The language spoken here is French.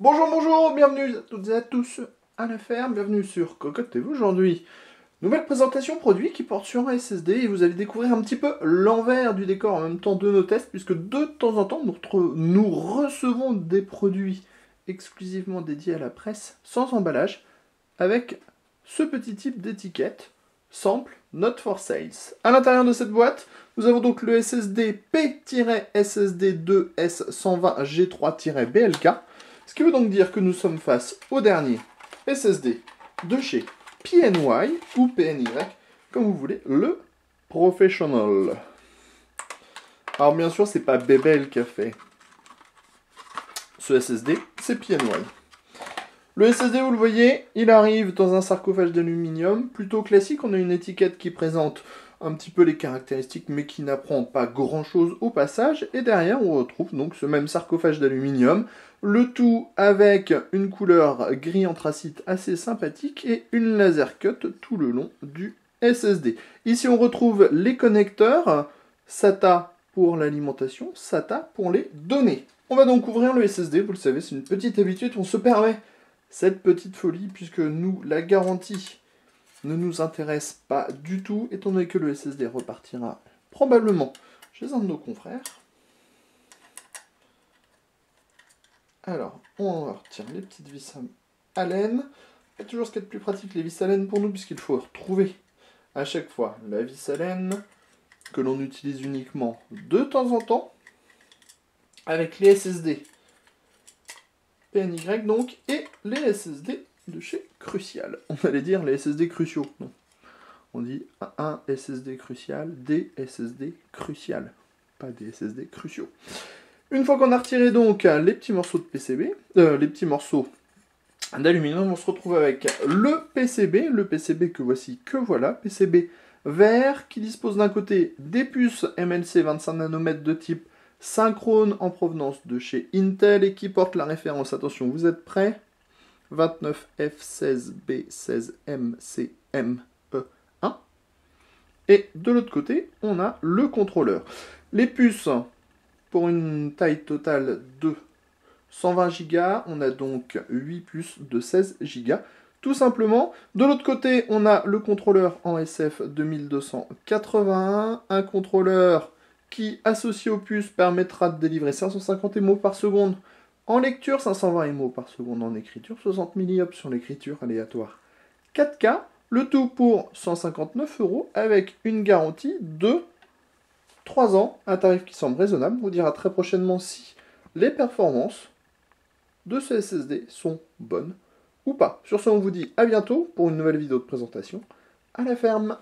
Bonjour, bonjour, bienvenue à toutes et à tous à la ferme, bienvenue sur Cocotte TV. Aujourd'hui, nouvelle présentation produit qui porte sur un SSD et vous allez découvrir un petit peu l'envers du décor en même temps de nos tests, puisque de temps en temps nous recevons des produits exclusivement dédiés à la presse sans emballage avec ce petit type d'étiquette Sample Not for Sales. À l'intérieur de cette boîte, nous avons donc le SSD P-SSD2S120G3-BLK. Ce qui veut donc dire que nous sommes face au dernier SSD de chez PNY ou PNY, comme vous voulez, le Professional. Alors bien sûr, c'est pas Bebel qui a fait ce SSD, c'est PNY. Le SSD, vous le voyez, il arrive dans un sarcophage d'aluminium, plutôt classique. On a une étiquette qui présente un petit peu les caractéristiques, mais qui n'apprend pas grand-chose au passage. Et derrière, on retrouve donc ce même sarcophage d'aluminium, le tout avec une couleur gris anthracite assez sympathique et une laser cut tout le long du SSD. Ici, on retrouve les connecteurs, SATA pour l'alimentation, SATA pour les données. On va donc ouvrir le SSD, vous le savez, c'est une petite habitude, on se permet cette petite folie, puisque nous, la garantie ne nous intéresse pas du tout, étant donné que le SSD repartira probablement chez un de nos confrères. Alors, on va retirer les petites vis à laine. C'est toujours ce qui est le plus pratique, les vis à laine pour nous, puisqu'il faut retrouver à chaque fois la vis à laine que l'on utilise uniquement de temps en temps, avec les SSD PNY donc, et les SSD de chez Crucial. On allait dire les SSD cruciaux, non. On dit un SSD crucial, des SSD crucial, pas des SSD cruciaux. Une fois qu'on a retiré donc les petits morceaux de PCB, les petits morceaux d'aluminium, on se retrouve avec le PCB que voici, que voilà, PCB vert, qui dispose d'un côté des puces MLC 25 nanomètres de type synchrone en provenance de chez Intel et qui porte la référence, attention, vous êtes prêts, 29F16B16MC1. Et de l'autre côté, on a le contrôleur. Les puces, pour une taille totale de 120 Go, on a donc 8 puces de 16 Go. Tout simplement, de l'autre côté, on a le contrôleur en SF2281, un contrôleur qui, associé aux puces, permettra de délivrer 550 MO par seconde en lecture, 520 MO par seconde en écriture, 60 milliops sur l'écriture aléatoire 4K, le tout pour 159 € avec une garantie de 3 ans, un tarif qui semble raisonnable. On vous dira très prochainement si les performances de ce SSD sont bonnes ou pas. Sur ce, on vous dit à bientôt pour une nouvelle vidéo de présentation à la ferme.